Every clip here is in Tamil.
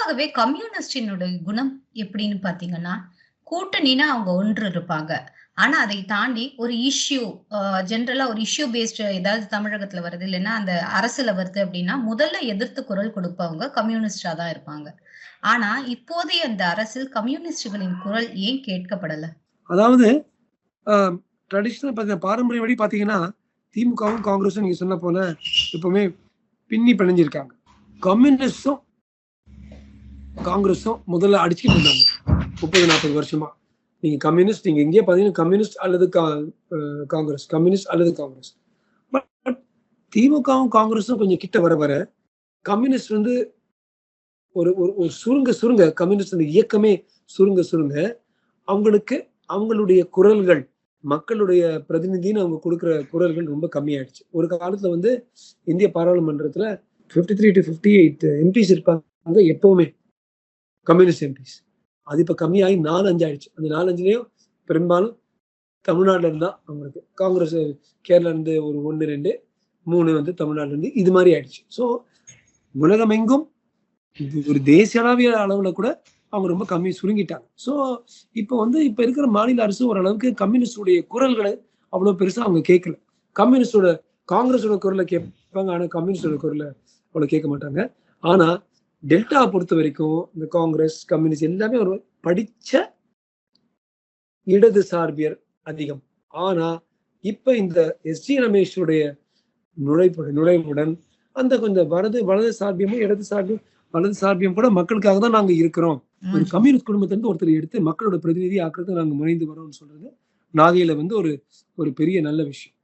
பொதுவாகவே கம்யூனிஸ்டினுடைய குணம் எப்படின்னு பார்த்தீங்கன்னா, கூட்டணின்னா அவங்க ஒன்று இருப்பாங்க. ஆனா அதை தாண்டி ஒரு இஷ்யூ ஜெனரலா ஒரு இஷ்யூ பேஸ்டு ஏதாவது தமிழகத்துல வருது, இல்லன்னா அந்த அரசுல வருது அப்படின்னா, முதல்ல எதிர்த்து குரல் கொடுப்பவங்க கம்யூனிஸ்ட்டா தான் இருப்பாங்க. ஆனா இப்போதைய அந்த அரசில் கம்யூனிஸ்டுகளின் குரல் ஏன் கேட்கப்படல? அதாவது அ ட்ரெடிஷனல் பாரம்பரியப்படி பார்த்தீங்கன்னா, திமுகவும், காங்கிரஸும் நீங்க சொன்ன போல எப்பவுமே பின்னி பிணைஞ்சிருக்காங்க. கம்யூனிஸ்டும், காங்கிரஸும் முதல்ல அடிச்சுக்கிட்டு இருந்தாங்க. 30, 40 வருஷமா. நீங்க கம்யூனிஸ்ட் நீங்க எங்கேயே பார்த்தீங்கன்னா கம்யூனிஸ்ட் அல்லது காங்கிரஸ், கம்யூனிஸ்ட் அல்லது காங்கிரஸ். பட் திமுகவும், காங்கிரஸும் கொஞ்சம் கிட்ட வர வர கம்யூனிஸ்ட் வந்து ஒரு ஒரு சுருங்க கம்யூனிஸ்ட் அந்த இயக்கமே சுருங்க அவங்களுக்கு அவங்களுடைய குரல்கள் மக்களுடைய பிரதிநிதின்னு அவங்க கொடுக்குற குரல்கள் ரொம்ப கம்மியாயிடுச்சு. ஒரு காலத்துல வந்து இந்திய பாராளுமன்றத்துல 53 to 58 எம்பிஸ் இருப்பாங்க எப்பவுமே, கம்யூனிஸ்ட் எம்பிஸ். அது இப்ப கம்மியாகி 4-5 ஆயிடுச்சு. அந்த 4-5லயும் பெரும்பாலும் தமிழ்நாடுல இருந்தா அவங்களுக்கு காங்கிரஸ், கேரளா இருந்து ஒரு 1, 2, 3 வந்து தமிழ்நாடுல இருந்து இது மாதிரி ஆயிடுச்சு. ஸோ உலகம் எங்கும் ஒரு தேசிய அளவுல கூட அவங்க ரொம்ப கம்மி சுருங்கிட்டாங்க. ஸோ இப்போ வந்து இப்ப இருக்கிற மாநில அரசு ஓரளவுக்கு கம்யூனிஸ்டுடைய குரல்களை அவ்வளவு பெருசா அவங்க கேட்கல. காங்கிரஸோட குரலை கேட்பாங்க, ஆனா கம்யூனிஸ்டோட குரலை அவ்வளவு கேட்க மாட்டாங்க. ஆனா டெல்டா பொறுத்த வரைக்கும் இந்த காங்கிரஸ், கம்யூனிஸ்ட் எல்லாமே ஒரு படிச்ச இடது சார்பியர் அதிகம். ஆனா இப்ப இந்த எஸ்.ஜி. ரமேஷுடைய நுழைவுடன் அந்த கொஞ்சம் வலது சார்பியமும் வலது சார்பியம் கூட மக்களுக்காக தான் நாங்க இருக்கிறோம். ஒரு கம்யூனிஸ்ட் குடும்பத்திலிருந்து ஒருத்தர் எடுத்து மக்களோட பிரதிநிதி ஆக்குறது நாங்க முனைந்து வரோம்னு சொல்றது நாகையில வந்து ஒரு பெரிய நல்ல விஷயம்.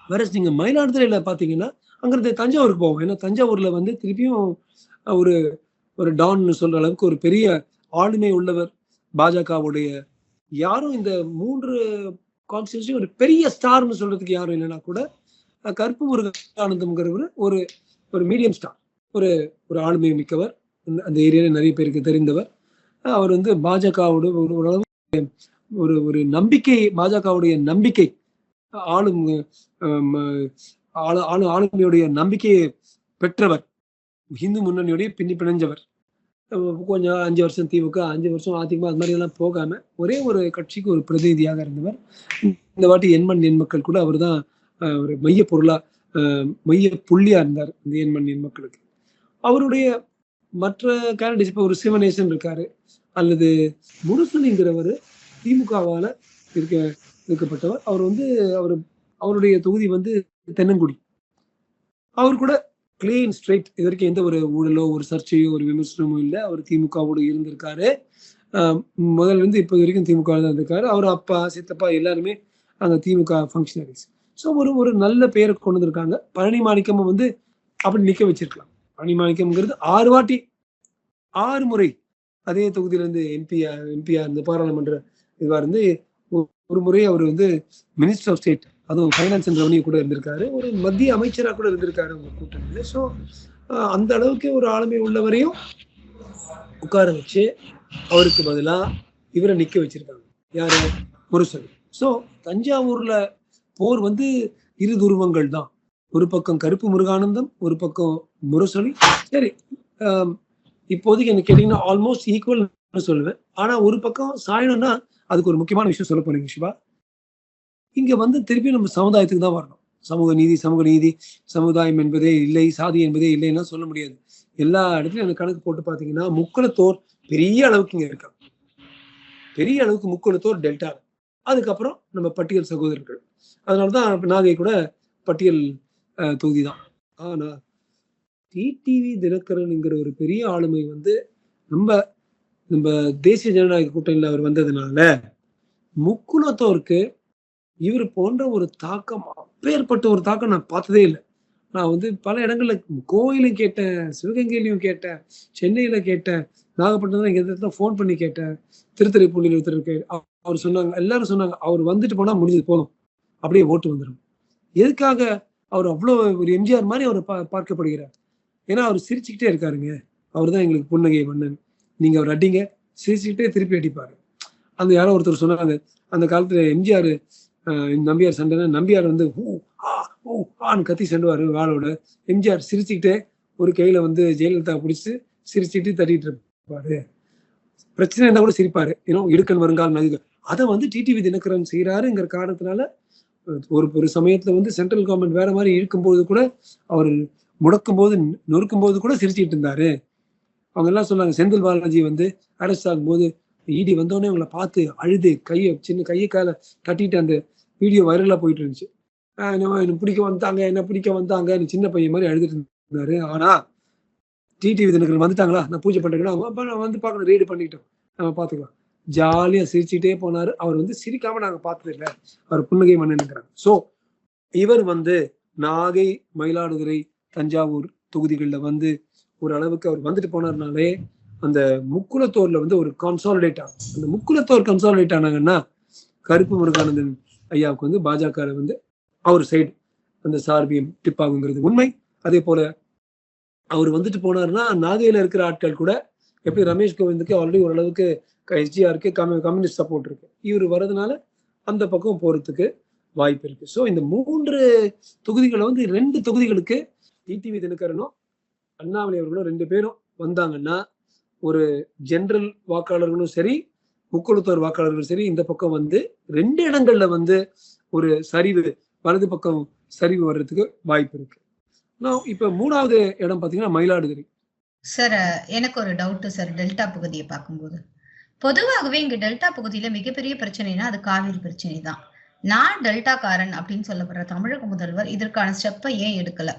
வேற நீங்க மயிலாடுதுறையில பாத்தீங்கன்னா அங்கிருந்து தஞ்சாவூருக்கு போவோம். ஏன்னா தஞ்சாவூர்ல வந்து திருப்பியும் ஒரு ஒரு டான்னு சொல்ற அளவுக்கு ஒரு பெரிய ஆளுமை உள்ளவர் பாஜகவுடைய. யாரும் இந்த 3 கான்ஸ்டிடியூன்சி ஒரு பெரிய ஸ்டார்னு சொல்றதுக்கு யாரும் இல்லைன்னா கூட கருப்பு முருகானந்தம்ங்கிறவர் ஒரு மீடியம் ஸ்டார், ஒரு ஆளுமை மிக்கவர், அந்த ஏரியால நிறைய பேருக்கு தெரிந்தவர். அவர் வந்து பாஜகவோட ஒரு நம்பிக்கை, பாஜகவுடைய நம்பிக்கை, ஆளுமையுடைய நம்பிக்கையை பெற்றவர், இந்து முன்னணியுடைய பின்னி பிணைஞ்சவர். கொஞ்சம் 5 வருஷம் திமுக, 5 வருஷம் அதிமுக, அது மாதிரி எல்லாம் போகாம ஒரே ஒரு கட்சிக்கு ஒரு பிரதிநிதியாக இருந்தவர். இந்த வாட்டி எண்மண் எண்மக்கள் கூட அவர் தான் ஒரு மைய புள்ளியா இருந்தார் இந்த எண்மண் எண்மக்களுக்கு. அவருடைய மற்ற கேண்டிடேட்ஸ் இப்போ ஒரு சிவனேசன் இருக்காரு, அல்லது முரசொலிங்கிறவர் திமுகவால இருக்கப்பட்டவர். அவர் வந்து அவருடைய தொகுதி வந்து தென்னங்குடி. அவர் கூட கிளீன் ஸ்ட்ரைட், இதற்கு எந்த ஒரு ஊழலோ ஒரு சர்ச்சையோ ஒரு விமர்சனமோ இல்லை. அவர் திமுகவோடு இருந்திருக்காரு. முதல்ல இருந்து இப்போ வரைக்கும் திமுக தான் இருந்திருக்காரு. அவர் அப்பா, சித்தப்பா எல்லாருமே அங்க திமுக ஃபங்க்ஷனரிஸ். ஸோ ஒரு நல்ல பேரை கொண்டு வந்திருக்காங்க. பழனி மாணிக்கம் வந்து அப்படி நிக்க வச்சிருக்கலாம். பழனி மாணிக்கம்ங்கிறது 6 முறை அதே தொகுதியில இருந்து எம்பியா இந்த பாராளுமன்ற இதுவா இருந்து ஒரு முறை அவர் வந்து மினிஸ்டர் ஆஃப் ஸ்டேட், அதுவும் ஃபைனான்ஸ் அண்ட் ரெவன்யூ கூட இருந்திருக்காரு, ஒரு மத்திய அமைச்சரா கூட இருந்திருக்காரு அவங்க கூட்டணியில. ஸோ அந்த அளவுக்கு ஒரு ஆளுமை உள்ளவரையும் உட்கார வச்சு அவருக்கு பதிலா இவரை நிக்க வச்சிருக்காங்க. யாரு? முரசொலி. ஸோ தஞ்சாவூர்ல போர் வந்து இரு துருவங்கள் தான். ஒரு பக்கம் கருப்பு முருகானந்தம், ஒரு பக்கம் முரசொலி. சரி, இப்போதைக்கு என்ன கேட்டீங்கன்னா ஆல்மோஸ்ட் ஈக்குவல் சொல்லுவேன். ஆனா ஒரு பக்கம் சாயணும்னா அதுக்கு ஒரு முக்கியமான விஷயம் சொல்ல போறீங்க சிவா. இங்க வந்து திருப்பி நம்ம சமுதாயத்துக்கு தான் வரணும். சமூக நீதி, சமுதாயம் என்பதே இல்லை, சாதி என்பதே இல்லைன்னா சொல்ல முடியாது. எல்லா இடத்துலயும் அந்த கணக்கு போட்டு பாத்தீங்கன்னா முக்குளத்தோர் பெரிய அளவுக்கு இங்க இருக்காங்க. பெரிய அளவுக்கு முக்குளத்தோர் டெல்டா. அதுக்கப்புறம் நம்ம பட்டியல் சகோதரர்கள். அதனாலதான் நாகை கூட பட்டியல் தொகுதி தான். ஆனா டிடிவி தினகரன்ங்கிற ஒரு பெரிய ஆளுமை வந்து நம்ம தேசிய ஜனநாயக கூட்டணியில் அவர் வந்ததுனால முக்குளத்தோருக்கு இவர் போன்ற ஒரு தாக்கம், அப்பேற்பட்ட ஒரு தாக்கம் நான் பார்த்ததே இல்லை. நான் வந்து பல இடங்கள்ல கோயிலும் கேட்டேன், சிவகங்கையிலையும் கேட்டேன், சென்னையில கேட்டேன், நாகப்பட்டினம் எங்க ஃபோன் பண்ணி கேட்டேன், திருத்துறைப்பூண்டியில் ஒருத்தர் இருக்கு. அவர் சொன்னாங்க, எல்லாரும் சொன்னாங்க, அவர் வந்துட்டு போனா முடிஞ்சது போதும், அப்படியே ஓட்டு வந்துடும். எதுக்காக அவர் அவ்வளவு ஒரு எம்ஜிஆர் மாதிரி அவர் பார்க்கப்படுகிறார்? ஏன்னா அவர் சிரிச்சுக்கிட்டே இருக்காருங்க. அவர் தான் எங்களுக்கு புன்னகை மன்னன். நீங்க அவர் அடிங்க, சிரிச்சுக்கிட்டே திருப்பி அடிப்பாரு. அந்த யாரோ ஒருத்தர் சொன்னாங்க, அந்த காலத்துல எம்ஜிஆர் நம்பியார் சண்டைனா நம்பியார் வந்து கத்தி சண்டுவாரு வாளோட. எம்ஜிஆர் சிரிச்சுக்கிட்டே ஒரு கையில வந்து ஜெயலலிதா பிடிச்சு சிரிச்சிட்டு தட்டிட்டு இருப்பாரு. பிரச்சனை இருந்தா கூட சிரிப்பாரு. இடுக்கன் வருங்கால் நதிகள். அதை வந்து டிடிவி தினகரன் செய்யறாருங்கிற காரணத்தினால ஒரு சமயத்துல வந்து சென்ட்ரல் கவர்மெண்ட் வேற மாதிரி இருக்கும்போது கூட அவர் முடக்கும் போது நொறுக்கும் போது கூட சிரிச்சிட்டு இருந்தாரு. அவங்க எல்லாம் சொன்னாங்க, செந்தில் பாலாஜி வந்து அரெஸ்ட் ஆகும் போது இடி வந்தோடனே அவங்களை பார்த்து அழுது கையை காலை தட்டிட்டு அந்த வீடியோ வைரலா போயிட்டு இருந்துச்சு. என்ன பிடிக்க வந்தாங்க சின்ன பையன் மாதிரி அழுதுட்டு இருந்தாரு. ஆனா டிடிவி தினகரன் வந்துட்டாங்களா, நான் பூஜை பண்றேன் வந்து பார்க்கணும், ரெய்டு பண்ணிட்டோம், நம்ம பாத்துக்கலாம், ஜாலியா சிரிச்சுட்டே போனாரு. அவர் வந்து சிரிக்காம நாங்க பார்த்தது இல்லை, அவர் புன்னகை மன்னனுங்கிறாங்க. சோ இவர் வந்து நாகை, மயிலாடுதுறை, தஞ்சாவூர் தொகுதிகளில் வந்து ஒரு அளவுக்கு அவர் வந்துட்டு போனார்னாலே அந்த முக்குளத்தோர்ல வந்து ஒரு கன்சாலிடேட் ஆகும். அந்த முக்குளத்தோர் கன்சாலிடேட் ஆனாங்கன்னா கருப்பு முருகானந்தன் ஐயாவுக்கு வந்து பாஜக வந்து அவர் சைடு அந்த சார்பியம் டிப் ஆகுங்கிறது உண்மை. அதே போல அவர் வந்துட்டு போனாருன்னா நாகையில இருக்கிற ஆட்கள் கூட, எப்படி ரமேஷ் கோவிந்துக்கு ஆல்ரெடி ஓரளவுக்கு எஸ்ஜிஆருக்கு கம்யூனிஸ்ட் சப்போர்ட் இருக்கு, இவர் வர்றதுனால அந்த பக்கம் போறதுக்கு வாய்ப்பு இருக்கு. ஸோ இந்த 3 தொகுதிகளை வந்து 2 தொகுதிகளுக்கு டிடிவி தினகரனும் அண்ணாமலை அவர்களும் 2 பேரும் வந்தாங்கன்னா ஒரு ஜெனரல் வாக்காளர்களும் சரி, முக்குளத்தோர் வாக்காளர்களும் சரி, இந்த பக்கம் வந்து 2 இடங்கள்ல வந்து ஒரு சரிவு, வலது பக்கம் சரிவு வர்றதுக்கு வாய்ப்பு இருக்கு. இப்ப 3வது இடம் பாத்தீங்கன்னா மயிலாடுதுறை. சார் எனக்கு ஒரு டவுட் சார், டெல்டா பகுதியை பார்க்கும்போது பொதுவாகவே இங்க டெல்டா பகுதியில மிகப்பெரிய பிரச்சனைனா அது காவிரி பிரச்சனை தான். நான் டெல்டாக்காரன் அப்படின்னு சொல்லப்படுற தமிழக முதல்வர் இதற்கான ஸ்டெப்பை ஏன் எடுக்கல?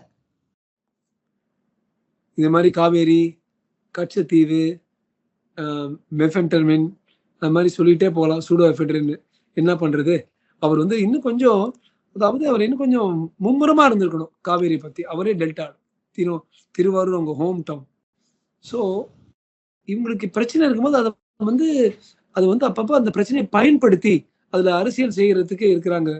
இது மாதிரி காவேரி, கச்சத்தீவு, மெஃபென்டர்மின் அது மாதிரி சொல்லிட்டே போகலாம். சூடோ எஃபெட்ரின் என்ன பண்றது? அவர் வந்து இன்னும் கொஞ்சம், அதாவது அவர் இன்னும் கொஞ்சம் மும்முரமா இருந்திருக்கணும் காவேரி பத்தி. அவரே டெல்டா, திருவாரூர் அவங்க ஹோம் டவுன். ஸோ இவங்களுக்கு பிரச்சனை இருக்கும்போது அது வந்து அப்பப்போ அந்த பிரச்சனையை பயன்படுத்தி அதுல அரசியல் செய்யறதுக்கு இருக்கிறாங்க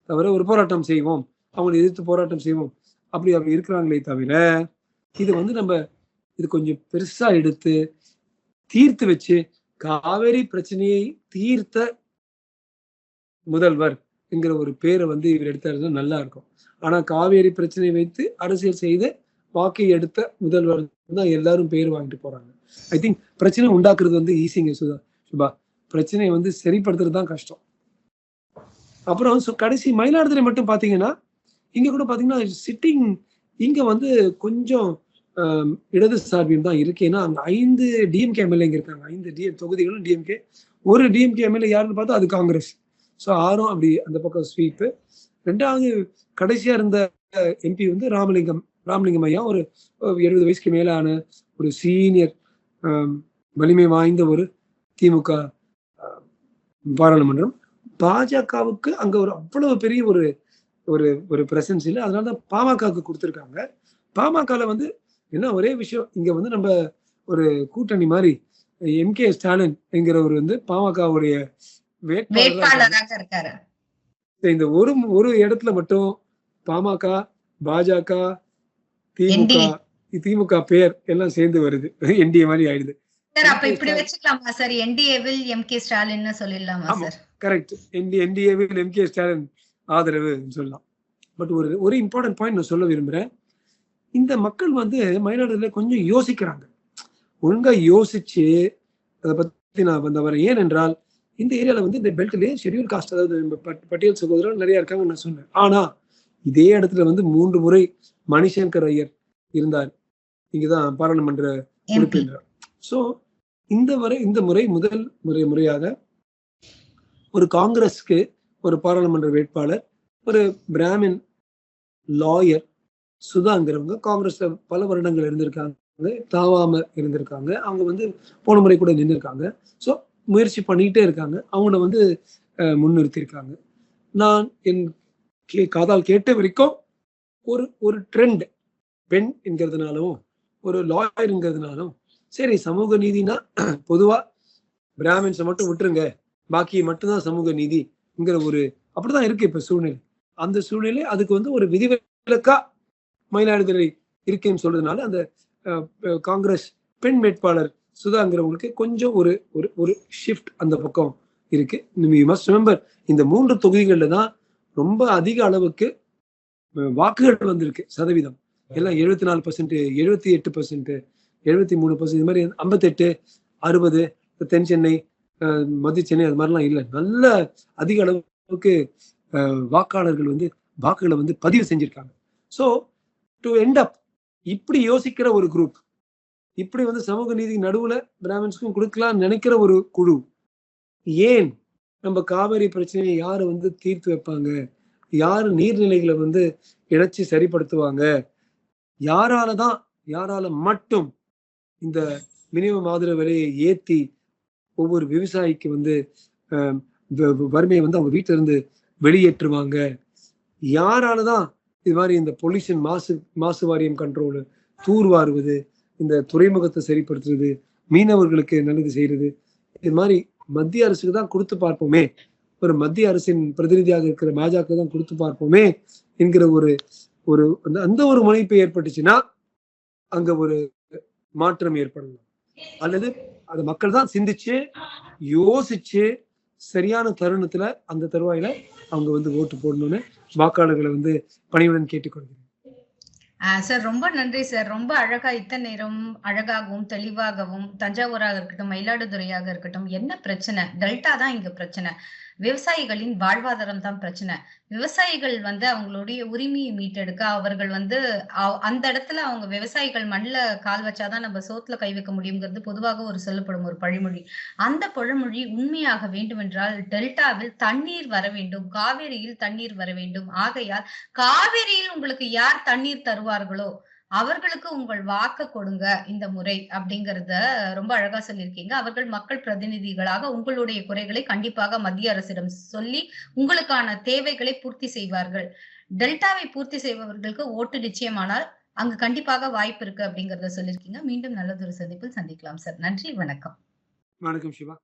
தவிர, ஒரு போராட்டம் செய்வோம், அவங்களை எதிர்த்து போராட்டம் செய்வோம் அப்படி இருக்கிறாங்களே தவிர, இது வந்து நம்ம இது கொஞ்சம் பெருசா எடுத்து தீர்த்து வச்சு காவேரி பிரச்சனையை தீர்த்த முதல்வர் என்கிற ஒரு பேரை வந்து இவர் எடுத்தாருன்னா நல்லா இருக்கும். ஆனா காவேரி பிரச்சனையை வைத்து அரசியல் செய்து வாக்கை எடுத்த முதல்வர் தான் எல்லாரும் பேர் வாங்கிட்டு போறாங்க. ஐ திங்க் பிரச்சனை உண்டாக்குறது வந்து ஈஸிங்க சுபா, பிரச்சனையை வந்து சரிப்படுத்துறது தான் கஷ்டம். அப்புறம் கடைசி மயிலாடுதுறை மட்டும் பாத்தீங்கன்னா, இங்க கூட பாத்தீங்கன்னா சிட்டிங் இங்க வந்து கொஞ்சம் இடது சார்பியம் தான் இருக்கு. ஏன்னா அங்க 5 டிஎம்கே எம்எல்ஏ இங்க இருக்காங்க. 5 தொகுதிகளும் டிஎம்கே, ஒரு டிஎம்கே எம்எல்ஏ யாருன்னு பார்த்தா அது காங்கிரஸ். ஸோ 6 அப்படி அந்த பக்கம் ஸ்வீப்பு. 2வது கடைசியா இருந்த எம்பி வந்து ராமலிங்கம் ஐயா, ஒரு 70 வயசுக்கு மேலான ஒரு சீனியர் வலிமை வாய்ந்த ஒரு திமுக பாராளுமன்றம். பாஜகவுக்கு அங்க ஒரு அவ்வளவு பெரிய ஒரு ஒரு ஒரு பிரசன்ஸ் இல்லை, அதனாலதான் பாமகவுக்கு கொடுத்துருக்காங்க. பாமகல வந்து என்ன ஒரே விஷயம், இங்க வந்து நம்ம ஒரு கூட்டணி மாதிரி எம்கே ஸ்டாலின் என்கிறவர் வந்து பாமகவுடைய வேட்பாளராக இருக்காரு. இந்த ஒரு இடத்துல மட்டும் பாமக, பாஜக, திமுக பேர் எல்லாம் சேர்ந்து வருது, என்டிஏ மாதிரி ஆயிடுது. அப்ப இப்படி வச்சுக்கலாமா சார்? என்டிஏவில் எம்கே ஸ்டாலின் சொல்லிடலாமா சார்? கரெக்ட், என்டிஏவில் எம்கே ஸ்டாலின் ஆதரவு சொல்லலாம். பட் ஒரு இம்பார்ட்டன்ட் பாயிண்ட் நான் சொல்ல விரும்புறேன். இந்த மக்கள் வந்து மயிலாடுதுறையில கொஞ்சம் யோசிக்கிறாங்க, ஒழுங்கா யோசிச்சு அதை பத்தி நான் வந்தவரேன். ஏனென்றால் இந்த ஏரியால வந்து இந்த பெல்ட்லயே ஷெட்யூல் காஸ்ட், அதாவது பட்டியல் சகோதரர்கள் நிறைய இருக்காங்கன்னு நான் சொன்னேன். ஆனா இதே இடத்துல வந்து 3 முறை மணிசங்கர் ஐயர் இருந்தார், இங்கதான் பாராளுமன்ற உறுப்பினர். சோ இந்த முறை முதல் முறையாக ஒரு காங்கிரஸ்க்கு ஒரு பாராளுமன்ற வேட்பாளர், ஒரு பிராமின் லாயர் சுதாங்கிறவங்க காங்கிரஸ்ல பல வருடங்கள் இருந்திருக்காங்க, தாவாம இருந்திருக்காங்க. அவங்க வந்து போன முறை கூட நின்று இருக்காங்க. ஸோ முயற்சி பண்ணிக்கிட்டே இருக்காங்க, அவங்கள வந்து முன்னிறுத்தியிருக்காங்க. நான் என் காதால் கேட்ட வரைக்கும் ஒரு ட்ரெண்ட், பெண் என்கிறதுனாலும் ஒரு லாயருங்கிறதுனாலும் சரி, சமூக நீதினா பொதுவா பிராமின்ஸை மட்டும் விட்டுருங்க, பாக்கி மட்டும்தான் சமூக நீதிங்கிற ஒரு அப்படிதான் இருக்கு இப்ப சூழ்நிலை. அந்த சூழ்நிலை அதுக்கு வந்து ஒரு விதிவிலக்கா மயிலாடுதுறை இருக்குன்னு சொல்றதுனால அந்த காங்கிரஸ் பெண் வேட்பாளர் சுதாங்கிறவங்களுக்கு கொஞ்சம் ஒரு ஷிஃப்ட் அந்த பக்கம் இருக்கு. யூ மஸ்ட் ரிமெம்பர், இந்த 3 தொகுதிகள்ல தான் ரொம்ப அதிக அளவுக்கு வாக்குகள் வந்திருக்கு. சதவீதம் எல்லாம் 74%, 78%, 73% இது மாதிரி 58, 60 தென் சென்னை, மத்திய சென்னை அது மாதிரிலாம் இல்லை. நல்ல அதிக அளவுக்கு வாக்காளர்கள் வந்து வாக்குகளை வந்து பதிவு செஞ்சிருக்காங்க. ஸோ டு எண்ட் அப் இப்படி யோசிக்கிற ஒரு குரூப், இப்படி வந்து சமூக நீதி நடுவுல பிராமின்ஸ்க்கும் கொடுக்கலாம்னு நினைக்கிற ஒரு குழு, ஏன் நம்ம காவிரி பிரச்சனையை யாரு வந்து தீர்த்து வைப்பாங்க, யாரு நீர்நிலைகளை வந்து இணைச்சு சரிப்படுத்துவாங்க, யாரால மட்டும் இந்த மினிமம் ஆதரவு விலையை ஏத்தி ஒவ்வொரு விவசாயிக்கு வந்து வறுமையை வந்து அவங்க வீட்டுல இருந்து வெளியேற்றுவாங்க, யாராலதான் இது மாதிரி இந்த பொல்யூஷன் மாசு வாரியம் கண்ட்ரோலு, தூர்வாருவது, இந்த துறைமுகத்தை சரிப்படுத்துறது, மீனவர்களுக்கு நல்லது செய்யறது, இது மாதிரி மத்திய அரசுக்கு தான் கொடுத்து பார்ப்போமே, ஒரு மத்திய அரசின் பிரதிநிதியாக இருக்கிற பாஜக தான் கொடுத்து பார்ப்போமே என்கிற ஒரு அந்த ஒரு முனைப்பு ஏற்பட்டுச்சுன்னா அங்க ஒரு மாற்றம் ஏற்படலாம். அல்லது அது மக்கள் தான் சிந்திச்சு யோசிச்சு சரியான தருணத்துல அந்த தருவாயில அவங்க வந்து ஓட்டு போடணும்னு வாக்காளர்களை வந்து பணியுடன் கேட்டுக்கொள்கிறேன். சார் ரொம்ப நன்றி சார். ரொம்ப அழகா இத்தனை நேரம் அழகாகவும் தெளிவாகவும், தஞ்சாவூராக இருக்கட்டும், மயிலாடுதுறையாக இருக்கட்டும், என்ன பிரச்சனை, டெல்டா தான் இங்க பிரச்சனை, விவசாயிகளின் வாழ்வாதாரம் தான் பிரச்சனை. விவசாயிகள் வந்து அவங்களுடைய உரிமையை மீட்டெடுக்க அவர்கள் வந்து அந்த இடத்துல அவங்க விவசாயிகள் மண்ணில் கால் வச்சாதான் நம்ம சோத்துல கை வைக்க முடியுங்கிறது பொதுவாக ஒரு சொல்லப்படும் ஒரு பழமொழி. அந்த பழமொழி உண்மையாக வேண்டுமென்றால் டெல்டாவில் தண்ணீர் வர வேண்டும், காவேரியில் தண்ணீர் வர வேண்டும். ஆகையால் காவேரியில் உங்களுக்கு யார் தண்ணீர் தருவார்களோ அவர்களுக்கு உங்கள் வாக்கு கொடுங்க இந்த முறை அப்படிங்கறத ரொம்ப அழகா சொல்லியிருக்கீங்க. அவர்கள் மக்கள் பிரதிநிதிகளாக உங்களுடைய குறைகளை கண்டிப்பாக மத்திய அரசிடம் சொல்லி உங்களுக்கான தேவைகளை பூர்த்தி செய்வார்கள். டெல்டாவை பூர்த்தி செய்பவர்களுக்கு ஓட்டு நிச்சயமானால் அங்கு கண்டிப்பாக வாய்ப்பு இருக்கு அப்படிங்கறத சொல்லியிருக்கீங்க. மீண்டும் நல்லதொரு சந்திப்பில் சந்திக்கலாம் சார். நன்றி, வணக்கம். வணக்கம் சிவா.